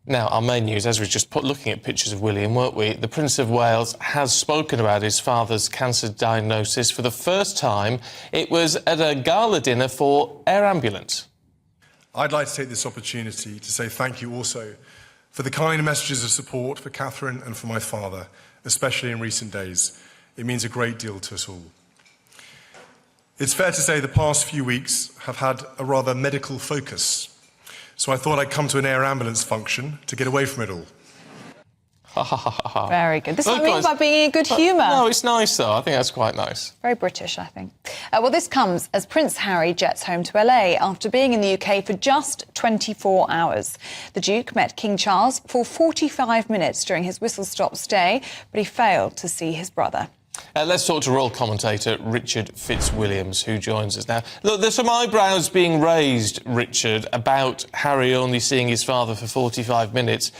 Now, our main news, as we were just looking at pictures of William, weren't we? The Prince of Wales has spoken about his father's cancer diagnosis for the first time. It was at a gala dinner for Air Ambulance. I'd like to take this opportunity to say thank you also for the kind messages of support for Catherine and for my father, especially in recent days. It means a great deal to us all. It's fair to say the past few weeks have had a rather medical focus. So I thought I'd come to an Air Ambulance function to get away from it all. Very good. This is what I mean by being in good humour. No, it's nice, though. I think that's quite nice. Very British, I think. Well, this comes as Prince Harry jets home to LA after being in the UK for just 24 hours. The Duke met King Charles for 45 minutes during his whistle-stop stay, but he failed to see his brother. Let's talk to royal commentator Richard Fitzwilliams, who joins us now. Look, there's some eyebrows being raised, Richard, about Harry only seeing his father for 45 minutes.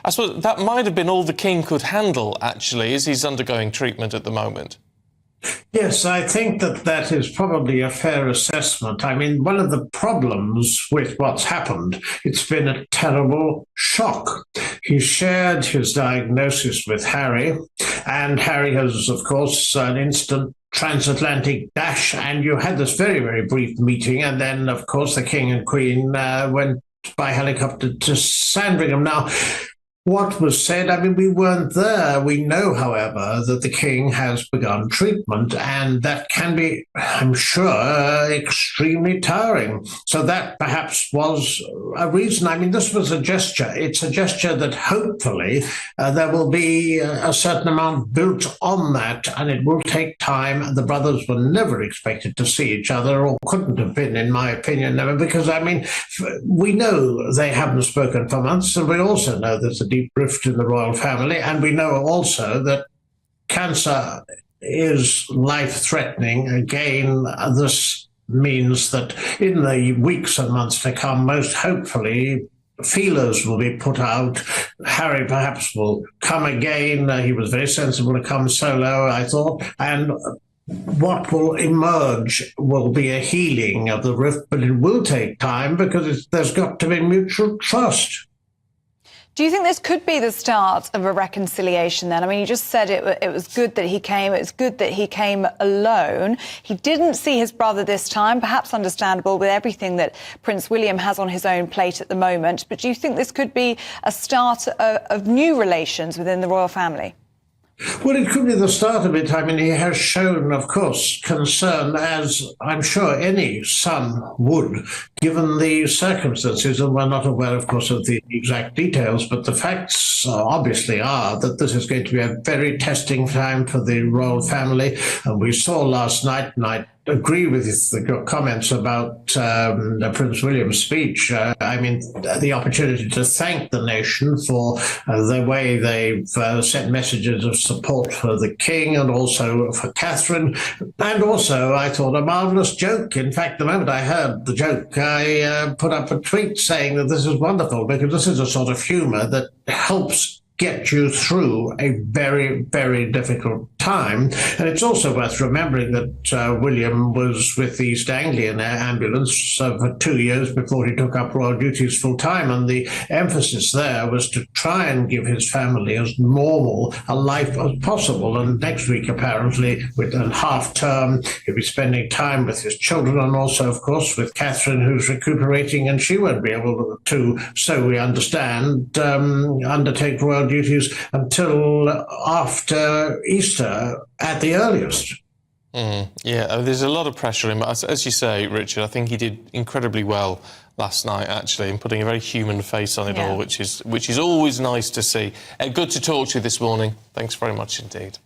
I suppose that might have been all the King could handle, actually, as he's undergoing treatment at the moment. Yes, I think that is probably a fair assessment. I mean, one of the problems with what's happened, it's been a terrible shock. He shared his diagnosis with Harry, and Harry has, of course, an instant transatlantic dash, and you had this very, very brief meeting, and then, of course, the King and Queen went by helicopter to Sandringham. Now, what was said, I mean, we weren't there. We know, however, that the King has begun treatment, and that can be, I'm sure, extremely tiring. So that perhaps was a reason. I mean, this was a gesture. It's a gesture that hopefully there will be a certain amount built on that, and it will take time. The brothers were never expected to see each other, or couldn't have been, in my opinion, never, because, I mean, we know they haven't spoken for months, and we also know there's a deep rift in the royal family, and we know also that cancer is life-threatening. Again, this means that in the weeks and months to come, most hopefully, feelers will be put out. Harry perhaps will come again. He was very sensible to come solo, I thought, and what will emerge will be a healing of the rift, but it will take time because there's got to be mutual trust. Do you think this could be the start of a reconciliation then? I mean, you just said it was good that he came. It was good that he came alone. He didn't see his brother this time, perhaps understandable with everything that Prince William has on his own plate at the moment. But do you think this could be a start of new relations within the royal family? Well, it could be the start of it. I mean, he has shown, of course, concern, as I'm sure any son would, given the circumstances. And we're not aware, of course, of the exact details, but the facts obviously are that this is going to be a very testing time for the royal family. And we saw last night, and I agree with your comments about Prince William's speech. I mean, the opportunity to thank the nation for the way they've sent messages of support for the King and also for Catherine. And also, I thought, a marvellous joke. In fact, the moment I heard the joke, I put up a tweet saying that this is wonderful, because this is a sort of humour that helps get you through a very, very difficult time. And it's also worth remembering that William was with the East Anglian Air Ambulance for 2 years before he took up royal duties full time. And the emphasis there was to try and give his family as normal a life as possible. And next week, apparently, with a half term, he'll be spending time with his children and also, of course, with Catherine, who's recuperating, and she won't be able to, so we understand, undertake royal duties until after Easter at the earliest. Yeah, there's a lot of pressure on him. As you say, Richard, I think he did incredibly well last night, actually, in putting a very human face on it all, which is always nice to see. Good to talk to you this morning. Thanks very much indeed.